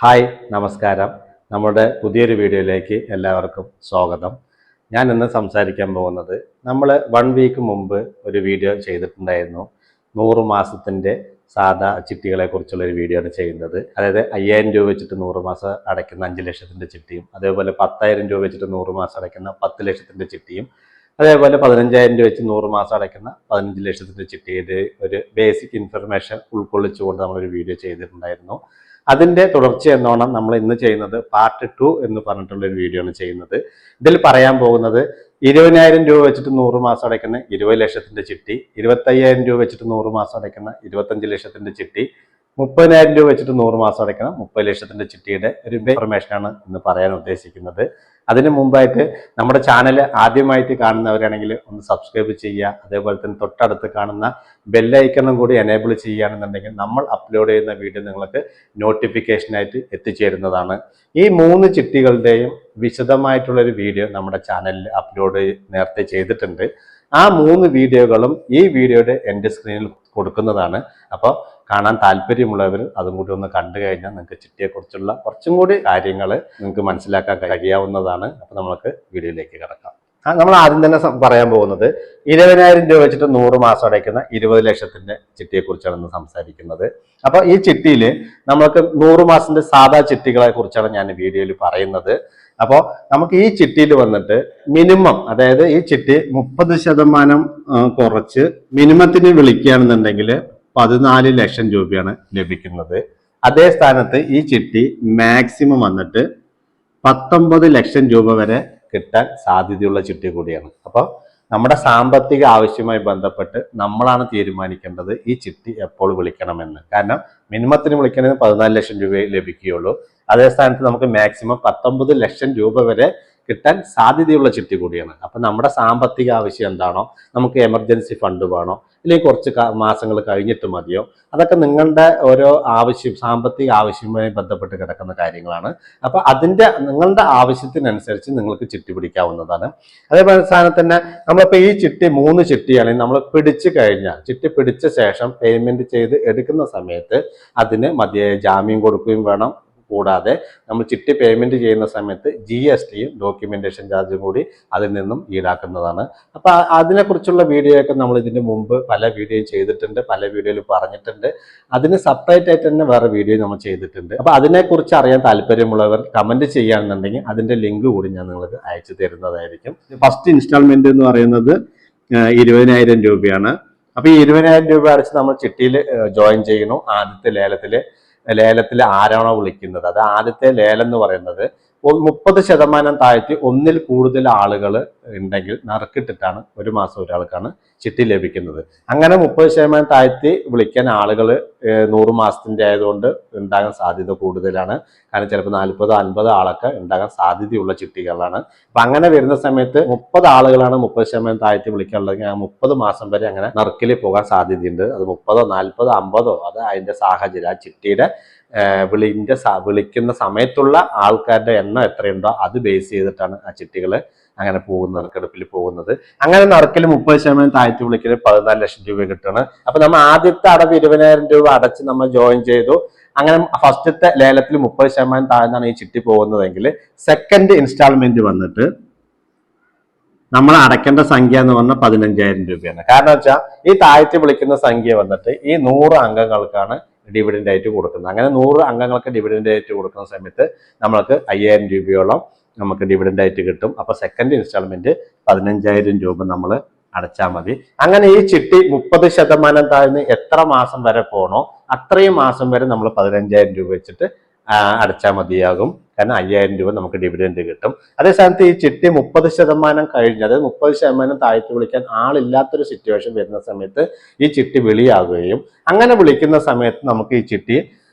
Hi നമസ്കാരം. നമ്മുടെ പുതിയൊരു വീഡിയോയിലേക്ക് എല്ലാവർക്കും സ്വാഗതം. ഞാൻ ഇന്ന് സംസാരിക്കാൻ പോകുന്നത് നമ്മൾ 1 വീക്ക് മുമ്പ് ഒരു വീഡിയോ ചെയ്തിട്ടുണ്ടായിരുന്നു. 100 മാസത്തിൻ്റെ സാധാ ചിട്ടികളെ കുറിച്ചുള്ള ഒരു വീഡിയോ ആണ് ചെയ്യുന്നത്. അതായത് 5000 രൂപ വെച്ചിട്ട് 100 മാസം അടയ്ക്കുന്ന 5 ലക്ഷത്തിൻ്റെ ചിട്ടിയും, അതേപോലെ 10,000 രൂപ വെച്ചിട്ട് 100 മാസം അടയ്ക്കുന്ന 10 ലക്ഷത്തിൻ്റെ ചിട്ടിയും, അതേപോലെ 15,000 രൂപ വെച്ച് 100 മാസം അടയ്ക്കുന്ന 15 ലക്ഷത്തിൻ്റെ ചിട്ടിയുടെ ഒരു ബേസിക് ഇൻഫർമേഷൻ ഉൾക്കൊള്ളിച്ചുകൊണ്ട് നമ്മളൊരു വീഡിയോ ചെയ്തിട്ടുണ്ടായിരുന്നു. അതിൻ്റെ തുടർച്ച എന്നോണം നമ്മൾ ഇന്ന് ചെയ്യുന്നത് പാർട്ട് 2 എന്ന് പറഞ്ഞിട്ടുള്ള ഒരു വീഡിയോ ആണ് ചെയ്യുന്നത്. ഇതിൽ പറയാൻ പോകുന്നത് 20,000 രൂപ വെച്ചിട്ട് 100 മാസം അടയ്ക്കുന്ന 20 ലക്ഷത്തിൻ്റെ ചിട്ടി, 25,000 രൂപ വെച്ചിട്ട് 100 മാസം അടയ്ക്കുന്ന 25 ലക്ഷത്തിൻ്റെ ചിട്ടി, 30,000 രൂപ വെച്ചിട്ട് 100 മാസം അടയ്ക്കണം 30 ലക്ഷത്തിൻ്റെ ചിട്ടിയുടെ ഒരു ഇൻഫർമേഷനാണ് ഇന്ന് പറയാൻ ഉദ്ദേശിക്കുന്നത്. അതിന് മുമ്പായിട്ട് നമ്മുടെ ചാനൽ ആദ്യമായിട്ട് കാണുന്നവരാണെങ്കിൽ ഒന്ന് സബ്സ്ക്രൈബ് ചെയ്യുക. അതേപോലെ തന്നെ തൊട്ടടുത്ത് കാണുന്ന ബെല്ലൈക്കണും കൂടി എനേബിൾ ചെയ്യുകയാണെന്നുണ്ടെങ്കിൽ നമ്മൾ അപ്ലോഡ് ചെയ്യുന്ന വീഡിയോ നിങ്ങൾക്ക് നോട്ടിഫിക്കേഷനായിട്ട് എത്തിച്ചേരുന്നതാണ്. ഈ 3 ചിട്ടികളുടെയും വിശദമായിട്ടുള്ളൊരു വീഡിയോ നമ്മുടെ ചാനലിൽ അപ്ലോഡ് നേരത്തെ ചെയ്തിട്ടുണ്ട്. ആ 3 വീഡിയോകളും ഈ വീഡിയോയുടെ എൻഡ് സ്ക്രീനിൽ കൊടുക്കുന്നതാണ്. അപ്പോൾ കാണാൻ താല്പര്യമുള്ളവർ അതും കൂടി ഒന്ന് കണ്ടു കഴിഞ്ഞാൽ നിങ്ങൾക്ക് ചിട്ടിയെക്കുറിച്ചുള്ള കുറച്ചും കൂടി കാര്യങ്ങൾ നിങ്ങൾക്ക് മനസ്സിലാക്കാൻ കഴിയാവുന്നതാണ്. അപ്പോൾ നമുക്ക് വീഡിയോയിലേക്ക് കിടക്കാം. നമ്മൾ ആദ്യം തന്നെ പറയാൻ പോകുന്നത് 20,000 രൂപ വെച്ചിട്ട് 100 മാസം അടയ്ക്കുന്ന 20 ലക്ഷത്തിന്റെ ചിട്ടിയെക്കുറിച്ചാണ് ഇന്ന് സംസാരിക്കുന്നത്. അപ്പോൾ ഈ ചിട്ടിയിൽ നമ്മൾക്ക് 100 മാസത്തിന്റെ സാധാ ചിട്ടികളെ കുറിച്ചാണ് ഞാൻ വീഡിയോയിൽ പറയുന്നത്. അപ്പോൾ നമുക്ക് ഈ ചിട്ടിയിൽ വന്നിട്ട് മിനിമം, അതായത് ഈ ചിട്ടി 30% കുറച്ച് മിനിമത്തിന് വിളിക്കുകയാണെന്നുണ്ടെങ്കിൽ 14 ലക്ഷം രൂപയാണ് ലഭിക്കുന്നത്. അതേ സ്ഥാനത്ത് ഈ ചിട്ടി മാക്സിമം വന്നിട്ട് 19 ലക്ഷം രൂപ വരെ കിട്ടാൻ സാധ്യതയുള്ള ചിട്ടി കൂടിയാണ്. അപ്പോൾ നമ്മുടെ സാമ്പത്തിക ആവശ്യവുമായി ബന്ധപ്പെട്ട് നമ്മളാണ് തീരുമാനിക്കേണ്ടത് ഈ ചിട്ടി എപ്പോൾ വിളിക്കണമെന്ന്. കാരണം മിനിമത്തിന് വിളിക്കണമെങ്കിൽ 14 ലക്ഷം രൂപയെ ലഭിക്കുകയുള്ളൂ. അതേ സ്ഥാനത്ത് നമുക്ക് മാക്സിമം 19 ലക്ഷം രൂപ വരെ കിട്ടാൻ സാധ്യതയുള്ള ചിട്ടി കൂടിയാണ്. അപ്പം നമ്മുടെ സാമ്പത്തിക ആവശ്യം എന്താണോ, നമുക്ക് എമർജൻസി ഫണ്ട് വേണോ, അല്ലെങ്കിൽ കുറച്ച് മാസങ്ങൾ കഴിഞ്ഞിട്ട് മതിയോ, അതൊക്കെ നിങ്ങളുടെ ഓരോ ആവശ്യം, സാമ്പത്തിക ആവശ്യവുമായി ബന്ധപ്പെട്ട് കിടക്കുന്ന കാര്യങ്ങളാണ്. അപ്പോൾ നിങ്ങളുടെ ആവശ്യത്തിനനുസരിച്ച് നിങ്ങൾക്ക് ചിട്ടി പിടിക്കാവുന്നതാണ്. അതേപോലെ സ്ഥാനത്ത് തന്നെ നമ്മളിപ്പോൾ ഈ ചിട്ടി 3 ചിട്ടിയാണെങ്കിൽ നമ്മൾ പിടിച്ചു കഴിഞ്ഞാൽ, ചിട്ടി പിടിച്ച ശേഷം പേയ്മെന്റ് ചെയ്ത് എടുക്കുന്ന സമയത്ത് അതിന് മതിയായ ജാമ്യം കൊടുക്കുകയും വേണം. കൂടാതെ നമ്മൾ ചിട്ടി പേയ്മെന്റ് ചെയ്യുന്ന സമയത്ത് GSTയും ഡോക്യുമെന്റേഷൻ ചാർജും കൂടി അതിൽ നിന്നും ഈടാക്കുന്നതാണ്. അപ്പൊ അതിനെക്കുറിച്ചുള്ള വീഡിയോ ഒക്കെ നമ്മൾ ഇതിന് മുമ്പ് പല വീഡിയോയും ചെയ്തിട്ടുണ്ട്, പല വീഡിയോയിൽ പറഞ്ഞിട്ടുണ്ട്. അതിന് സെപ്പറേറ്റ് ആയിട്ട് തന്നെ വേറെ വീഡിയോ നമ്മൾ ചെയ്തിട്ടുണ്ട്. അപ്പൊ അതിനെക്കുറിച്ച് അറിയാൻ താല്പര്യമുള്ളവർ കമന്റ് ചെയ്യുകയാണെന്നുണ്ടെങ്കിൽ അതിന്റെ ലിങ്ക് കൂടി ഞാൻ നിങ്ങൾക്ക് അയച്ചു തരുന്നതായിരിക്കും. ഫസ്റ്റ് ഇൻസ്റ്റാൾമെന്റ് എന്ന് പറയുന്നത് 20,000 രൂപയാണ്. അപ്പൊ ഈ 20,000 രൂപ അടച്ച് നമ്മൾ ചിട്ടിയിൽ ജോയിൻ ചെയ്യണു. ആദ്യത്തെ ലേലത്തിൽ ആരാണോ വിളിക്കുന്നത്, അത് ആദ്യത്തെ ലേലം എന്ന് പറയുന്നത് 30% താഴ്ത്തി 1-ൽ കൂടുതൽ ആളുകൾ ഉണ്ടെങ്കിൽ നറുക്കിട്ടിട്ടാണ് 1 മാസം ഒരാൾക്കാണ് ചിട്ടി ലഭിക്കുന്നത്. അങ്ങനെ 30% താഴ്ത്തി വിളിക്കാൻ ആളുകൾ 100 മാസത്തിന്റെ ആയതുകൊണ്ട് ഉണ്ടാകാൻ സാധ്യത കൂടുതലാണ്. കാരണം ചിലപ്പോൾ 40-50 ആളൊക്കെ ഉണ്ടാകാൻ സാധ്യതയുള്ള ചിട്ടികളാണ്. അപ്പൊ അങ്ങനെ വരുന്ന സമയത്ത് 30 ആളുകളാണ് 30% താഴ്ത്തി വിളിക്കാനുള്ളത്. 30 മാസം വരെ അങ്ങനെ നറുക്കിൽ പോകാൻ സാധ്യതയുണ്ട്. അത് 30, 40, 50 അത് അതിന്റെ സാഹചര്യം, ആ ചിട്ടിയുടെ വിളിക്കുന്ന സമയത്തുള്ള ആൾക്കാരുടെ എണ്ണം എത്രയുണ്ടോ അത് ബേസ് ചെയ്തിട്ടാണ് ആ ചിട്ടികൾ അങ്ങനെ പോകുന്നത്, നറുക്കെടുപ്പിൽ പോകുന്നത്. അങ്ങനെ നറുക്കിൽ 30% താഴ്ത്തി വിളിക്കൽ 14 ലക്ഷം രൂപ കിട്ടുകയാണ്. അപ്പൊ നമ്മൾ ആദ്യത്തെ അടവ് 20,000 രൂപ അടച്ച് നമ്മൾ ജോയിൻ ചെയ്തു. അങ്ങനെ ഫസ്റ്റത്തെ ലേലത്തിൽ 30% താഴ്ന്നാണ് ഈ ചിട്ടി പോകുന്നതെങ്കിൽ സെക്കൻഡ് ഇൻസ്റ്റാൾമെന്റ് വന്നിട്ട് നമ്മൾ അടയ്ക്കേണ്ട സംഖ്യ എന്ന് പറഞ്ഞാൽ 15,000 രൂപയാണ്. കാരണം വെച്ചാൽ ഈ താഴ്ത്തി വിളിക്കുന്ന സംഖ്യ വന്നിട്ട് ഈ 100 അംഗങ്ങൾക്കാണ് ഡിവിഡൻഡ് ആയിട്ട് കൊടുക്കുന്നത്. അങ്ങനെ 100 അംഗങ്ങൾക്ക് ഡിവിഡൻഡ് ആയിട്ട് കൊടുക്കുന്ന സമയത്ത് നമ്മൾക്ക് 5,000 രൂപയോളം നമുക്ക് ഡിവിഡൻഡ് ആയിട്ട് കിട്ടും. അപ്പൊ സെക്കൻഡ് ഇൻസ്റ്റാൾമെന്റ് 15,000 രൂപ നമ്മൾ അടച്ചാൽ മതി. അങ്ങനെ ഈ ചിട്ടി 30% താഴ്ന്ന് എത്ര മാസം വരെ പോകണോ അത്രയും മാസം വരെ നമ്മൾ 15,000 രൂപ വെച്ചിട്ട് അടച്ചാൽ മതിയാകും. കാരണം 5,000 രൂപ നമുക്ക് ഡിവിഡൻഡ് കിട്ടും. അതേ സ്ഥാനത്ത് ഈ ചിട്ടി 30% കഴിഞ്ഞ്, അതായത് 30% താഴ്ത്തി വിളിക്കാൻ ആളില്ലാത്തൊരു സിറ്റുവേഷൻ വരുന്ന സമയത്ത് ഈ ചിട്ടി വിളിയാകുകയും, അങ്ങനെ വിളിക്കുന്ന സമയത്ത് നമുക്ക് ഈ ചിട്ടി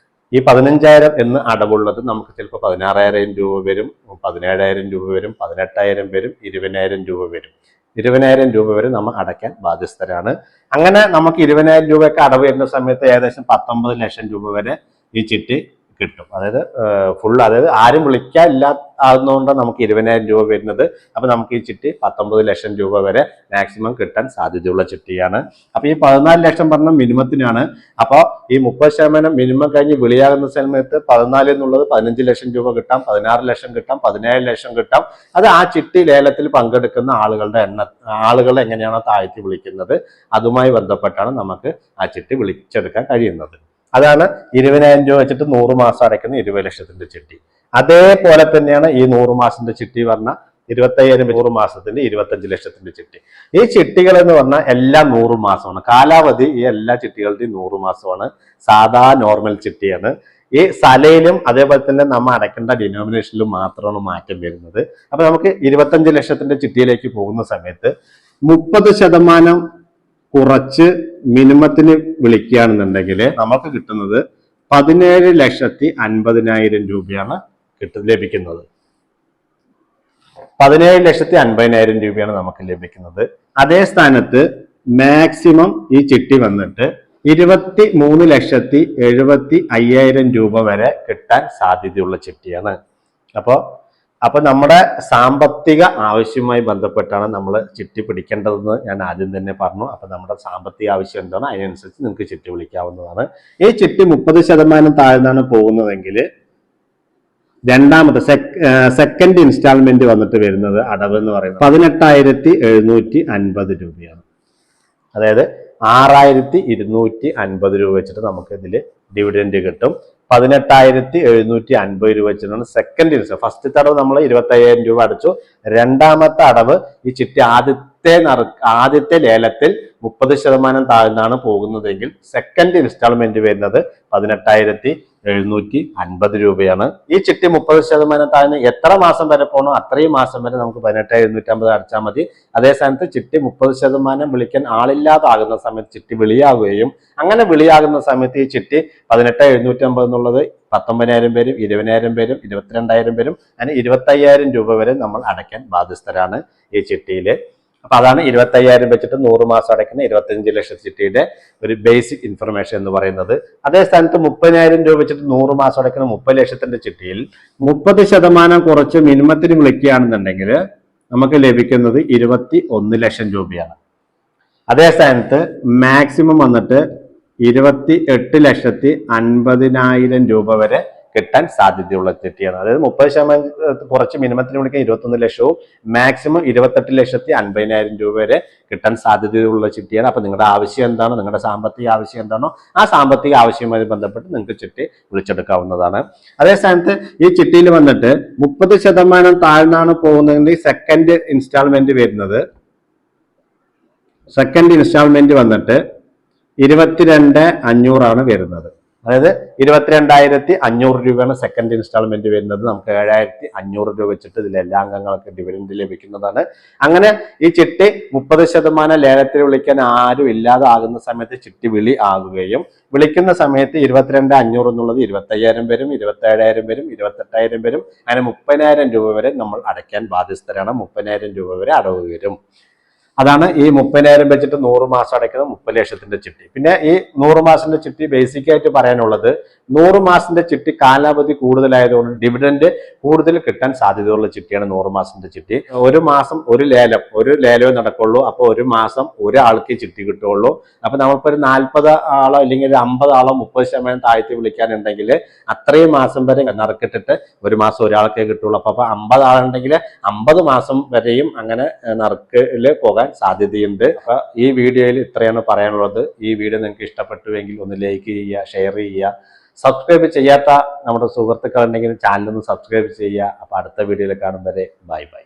ഈ 15,000 എന്ന് അടവുള്ളത് നമുക്ക് ചിലപ്പോൾ 16,000 രൂപ വരും, 17,000 രൂപ വരും, 18,000 വരും, 20,000 രൂപ വരും. 20,000 രൂപ വരെ നമ്മൾ അടയ്ക്കാൻ ബാധ്യസ്ഥരാണ്. അങ്ങനെ നമുക്ക് 20,000 രൂപയൊക്കെ അടവ് വരുന്ന സമയത്ത് ഏകദേശം 19 ലക്ഷം രൂപ വരെ ഈ ചിട്ടി കിട്ടും. അതായത് ഫുൾ, അതായത് ആരും വിളിക്കാനില്ല, ആകുന്നതുകൊണ്ട് നമുക്ക് 20,000 രൂപ വരുന്നത്. അപ്പൊ നമുക്ക് ഈ ചിട്ടി 19 ലക്ഷം രൂപ വരെ മാക്സിമം കിട്ടാൻ സാധ്യതയുള്ള ചിട്ടിയാണ്. അപ്പൊ ഈ 14 ലക്ഷം പറഞ്ഞ മിനിമത്തിനാണ്. അപ്പൊ ഈ 30% മിനിമം കഴിഞ്ഞ് വിളിയാകുന്ന സമയത്ത് 14 എന്നുള്ളത് 15 ലക്ഷം രൂപ കിട്ടാം, 16 ലക്ഷം കിട്ടാം, 17 ലക്ഷം കിട്ടാം. അത് ആ ചിട്ടി ലേലത്തിൽ പങ്കെടുക്കുന്ന ആളുകളെ എങ്ങനെയാണോ താഴ്ത്തി വിളിക്കുന്നത് അതുമായി ബന്ധപ്പെട്ടാണ് നമുക്ക് ആ ചിട്ടി വിളിച്ചെടുക്കാൻ കഴിയുന്നത്. അതാണ് 20,000 രൂപ വെച്ചിട്ട് 100 മാസം അടയ്ക്കുന്ന 20 ലക്ഷത്തിന്റെ ചിട്ടി. അതേപോലെ തന്നെയാണ് ഈ 100 മാസത്തിന്റെ ചിട്ടി പറഞ്ഞ 25,000 100 മാസത്തിന്റെ 25 ലക്ഷത്തിന്റെ ചിട്ടി. ഈ ചിട്ടികൾ എന്ന് പറഞ്ഞാൽ എല്ലാം 100 മാസമാണ്. കാലാവധി ഈ എല്ലാ ചിട്ടികളുടെയും 100 മാസമാണ്. സാധാ നോർമൽ ചിട്ടിയാണ്. ഈ സലയിലും അതേപോലെ തന്നെ നമ്മൾ അടയ്ക്കേണ്ട ഡിനോമിനേഷനിലും മാത്രമാണ് മാറ്റം വരുന്നത്. അപ്പൊ നമുക്ക് 25 ലക്ഷത്തിന്റെ ചിട്ടിയിലേക്ക് പോകുന്ന സമയത്ത് 30% കുറച്ച് മിനിമത്തിന് വിളിക്കുകയാണെന്നുണ്ടെങ്കിൽ നമുക്ക് കിട്ടുന്നത് 17,50,000 രൂപയാണ് ലഭിക്കുന്നത്. 17,50,000 രൂപയാണ് നമുക്ക് ലഭിക്കുന്നത്. അതേ സ്ഥാനത്ത് മാക്സിമം ഈ ചിട്ടി വന്നിട്ട് 23,70,500 രൂപ വരെ കിട്ടാൻ സാധ്യതയുള്ള ചിട്ടിയാണ്. അപ്പൊ നമ്മുടെ സാമ്പത്തിക ആവശ്യവുമായി ബന്ധപ്പെട്ടാണ് നമ്മൾ ചിട്ടി പിടിക്കേണ്ടതെന്ന് ഞാൻ ആദ്യം തന്നെ പറഞ്ഞു. അപ്പൊ നമ്മുടെ സാമ്പത്തിക ആവശ്യം എന്താണ് അതിനനുസരിച്ച് നിങ്ങൾക്ക് ചിട്ടി വിളിക്കാവുന്നതാണ്. ഈ ചിട്ടി 30% താഴ്ന്നാണ് പോകുന്നതെങ്കിൽ രണ്ടാമത്തെ സെക്കൻഡ് ഇൻസ്റ്റാൾമെന്റ് വന്നിട്ട് വരുന്നത് അടവ് എന്ന് പറയുന്നത് 18,750 രൂപയാണ്. അതായത് 6,250 രൂപ വെച്ചിട്ട് നമുക്ക് ഇതിൽ ഡിവിഡൻഡ് കിട്ടും. 18,750 രൂപ വെച്ചിട്ടാണ് സെക്കൻഡ് ഇൻസ്റ്റ. ഫസ്റ്റ് അടവ് നമ്മൾ 25,000 രൂപ അടച്ചു. രണ്ടാമത്തെ അടവ് ഈ ചിട്ടി ആദ്യത്തെ ലേലത്തിൽ 30% താഴ്ന്നാണ് പോകുന്നതെങ്കിൽ സെക്കൻഡ് ഇൻസ്റ്റാൾമെന്റ് വരുന്നത് 18,750 രൂപയാണ്. ഈ ചിട്ടി 30% താഴ്ന്ന് എത്ര മാസം വരെ പോകണോ അത്രയും മാസം വരെ നമുക്ക് 18,750 അടച്ചാൽ മതി. അതേ സ്ഥാനത്ത് ചിട്ടി 30% വിളിക്കാൻ ആളില്ലാതാകുന്ന സമയത്ത് ചിട്ടി വിളിയാകുകയും അങ്ങനെ വിളിയാകുന്ന സമയത്ത് ഈ ചിട്ടി 18,750 എന്നുള്ളത് 19,000 പേരും 20,000 പേരും 22,000 പേരും അങ്ങനെ 25,000 രൂപ വരെ നമ്മൾ അടയ്ക്കാൻ ബാധ്യസ്ഥരാണ് ഈ ചിട്ടിയില്. അപ്പൊ അതാണ് 25,000 വെച്ചിട്ട് 100 മാസം അടയ്ക്കുന്ന 25 ലക്ഷം ചിട്ടിയുടെ ഒരു ബേസിക് ഇൻഫർമേഷൻ എന്ന് പറയുന്നത്. അതേ സ്ഥാനത്ത് 30,000 രൂപ വെച്ചിട്ട് 100 മാസം അടയ്ക്കുന്ന 30 ലക്ഷത്തിന്റെ ചിട്ടിയിൽ 30% കുറച്ച് മിനിമത്തിന് വിളിക്കുകയാണെന്നുണ്ടെങ്കിൽ നമുക്ക് ലഭിക്കുന്നത് 21 ലക്ഷം രൂപയാണ്. അതേ സ്ഥാനത്ത് മാക്സിമം വന്നിട്ട് 28,50,000 രൂപ വരെ കിട്ടാൻ സാധ്യതയുള്ള ചിട്ടിയാണ്. അതായത് 30% കുറച്ച് മിനിമത്തിന് വിളിക്കാൻ 21 ലക്ഷവും മാക്സിമം 28,50,000 രൂപ വരെ കിട്ടാൻ സാധ്യതയുള്ള ചിട്ടിയാണ്. അപ്പൊ നിങ്ങളുടെ ആവശ്യം എന്താണോ, നിങ്ങളുടെ സാമ്പത്തിക ആവശ്യം എന്താണോ ആ സാമ്പത്തിക ആവശ്യവുമായി ബന്ധപ്പെട്ട് നിങ്ങൾക്ക് ചിട്ടി വിളിച്ചെടുക്കാവുന്നതാണ്. അതേ സ്ഥാനത്ത് ഈ ചിട്ടിയിൽ വന്നിട്ട് 30% താഴ്ന്നാണ് പോകുന്നതെങ്കിൽ സെക്കൻഡ് ഇൻസ്റ്റാൾമെന്റ് വന്നിട്ട് 22,500 വരുന്നത്. അതായത് 22,500 രൂപയാണ് സെക്കൻഡ് ഇൻസ്റ്റാൾമെന്റ് വരുന്നത്. നമുക്ക് 7,500 രൂപ വെച്ചിട്ട് ഇതിൽ എല്ലാ അംഗങ്ങൾക്ക് ഡിവിഡൻഡ് ലഭിക്കുന്നതാണ്. അങ്ങനെ ഈ ചിട്ടി 30% ലേലത്തിൽ വിളിക്കാൻ ആരും ഇല്ലാതാകുന്ന സമയത്ത് ചിട്ടി വിളി ആകുകയും വിളിക്കുന്ന സമയത്ത് 22,500 എന്നുള്ളത് 25,000 പേരും 27,000 പേരും 28,000 പേരും അങ്ങനെ 30,000 രൂപ വരെ നമ്മൾ അടയ്ക്കാൻ ബാധ്യസ്ഥരാണ്. 30,000 രൂപ വരെ അടവ് വരും. അതാണ് ഈ 30,000 വെച്ചിട്ട് 100 മാസം അടയ്ക്കുന്ന 30 ലക്ഷത്തിന്റെ ചിട്ടി. പിന്നെ ഈ 100 മാസത്തിന്റെ ചിട്ടി ബേസിക് ആയിട്ട് പറയാനുള്ളത് 100 മാസത്തിന്റെ ചിട്ടി കാലാവധി കൂടുതലായതുകൊണ്ട് ഡിവിഡൻഡ് കൂടുതൽ കിട്ടാൻ സാധ്യതയുള്ള ചിട്ടിയാണ് 100 മാസത്തിന്റെ ചിട്ടി. ഒരു മാസം ഒരു ലേലമേ നടക്കുള്ളൂ. അപ്പൊ ഒരു മാസം ഒരാൾക്ക് ചിട്ടി കിട്ടുള്ളൂ. അപ്പൊ നമ്മളിപ്പോ ഒരു 40 ആളോ അല്ലെങ്കിൽ ഒരു 50 ആളോ 30% താഴ്ത്തി വിളിക്കാനുണ്ടെങ്കിൽ അത്രയും മാസം വരെ നറുക്കിട്ടിട്ട് ഒരു മാസം ഒരാൾക്കേ കിട്ടുള്ളൂ. അപ്പൊ 50 ആളുണ്ടെങ്കിൽ 50 മാസം വരെയും അങ്ങനെ നറുക്കില് പോകാൻ സാധ്യതയുണ്ട്. അപ്പൊ ഈ വീഡിയോയിൽ ഇത്രയാണ് പറയാനുള്ളത്. ഈ വീഡിയോ നിങ്ങൾക്ക് ഇഷ്ടപ്പെട്ടുവെങ്കിൽ ഒന്ന് ലൈക്ക് ചെയ്യുക, ഷെയർ ചെയ്യുക. സബ്സ്ക്രൈബ് ചെയ്യാത്ത നമ്മുടെ സുഹൃത്തുക്കൾ ഉണ്ടെങ്കിൽ ചാനൽ ഒന്ന് സബ്സ്ക്രൈബ് ചെയ്യുക. അപ്പൊ അടുത്ത വീഡിയോയിൽ കാണും വരെ ബൈ ബൈ.